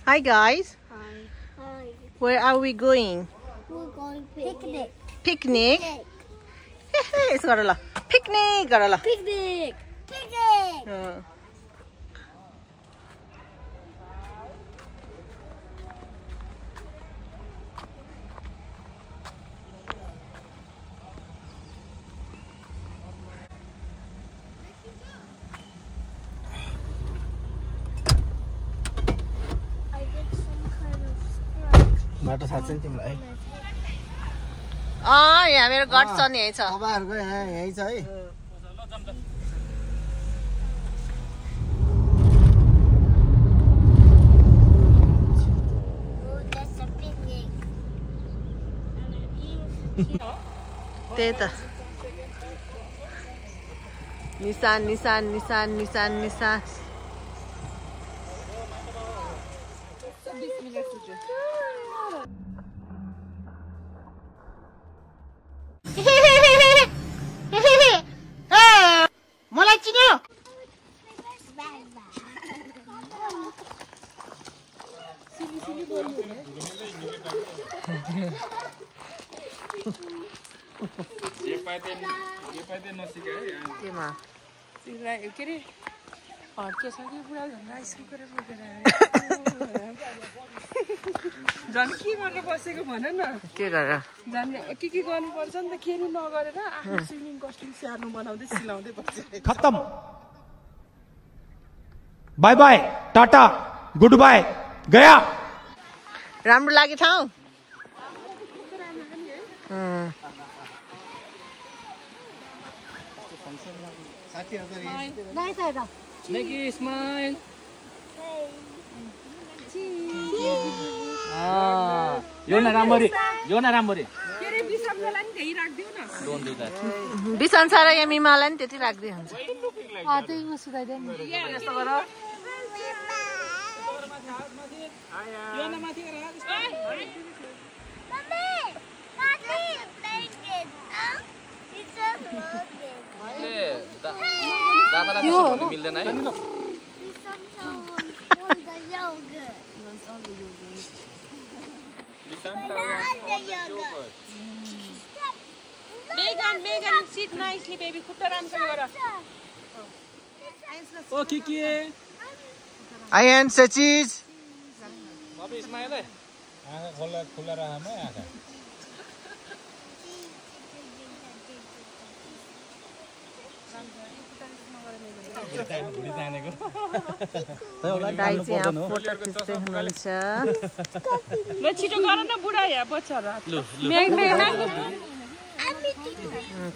Hi guys. Hi. Where are we going? We're going picnic. Picnic? यसो गर ल. Picnic गर ल. Picnic. Picnic. बाटो थाहा छ नि तिमीलाई यहाँ मेरो गट छ नि यही छ तपाईँहरुको यहाँ यही छ है त्यही त निशान निशान निशान निशान निशान मलाई चिन्यो झन् के गरेर बसेको भन न के गरेर झन् के गर्नुपर्छ नि त केही नगरेर आफ्नो स्विमिङ कस्ट्युम स्याहार्नु बनाउँदै सिलाउँदै बसेको खत्म bye bye tata goodbye गया राम्रो लाग्यो ठाउँ Make you smile. यो न राम्ररी केरे बिसम्मलाई नि त्यही राख्दिउ न डोन्ट डु दैट बिसन्सा र यमीमालाई नि त्यति राख्दै हुन्छ त्यही म सुधाइदिए नि यस्तो गर यो न माथि गर मिल्दैन है Megan, sit nicely, baby. खुट्टा राम्ररी गर ओ के आयन सचिज अबे इस्माइल है आँखा खुला रहमा आँखा दाइ चाहिँ यहाँ फोटो खिच्दै हुनुहुन्छ ल छिटो गर न बुढा यहाँ बच्चाहरु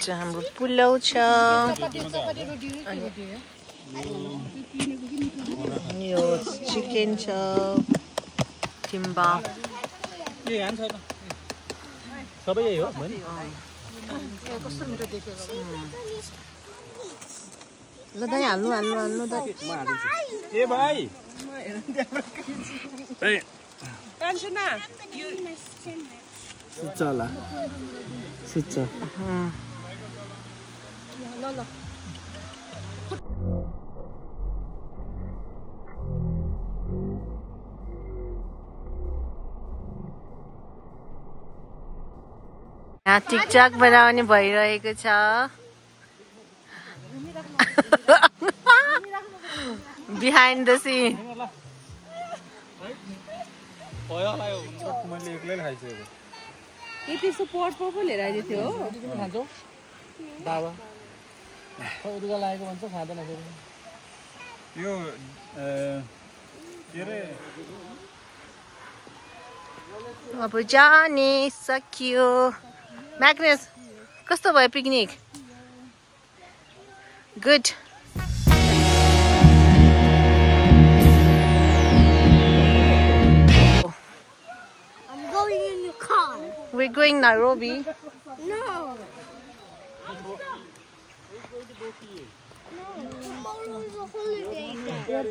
हाम्रो पुलाउ छ यो चिकन छ किम्बाप के हान्छ सबै यही हो भनि कस्तो मिठो देखेको ल दाइ हाल्नु दाइ म हालिदिन्छु ए भाइ ए कान्छुना सुत्छ होला सुत्छ ल यहाँ टिकटक बनाउने भइरहेको छ बिहाइन्ड द सिन मैले एक्लै खाइसकेको के त्यसो पट पो लिएर आइदिएको थियो हो खान्छौ बाबा उरुगा लागेको भन्छ खाँदैन फेरि यो के रे अब जाने सकियो म्याग्नेस कस्तो भयो picnic good We're going Nairobi. No.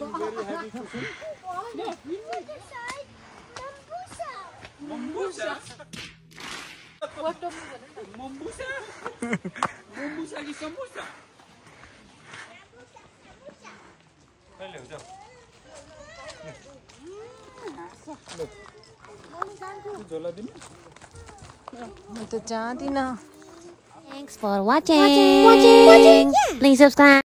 Tomorrow is a holiday. Mombusa कि sambusa? झोला दिनु म त जाँदिनँ Thanks for watching. Please subscribe.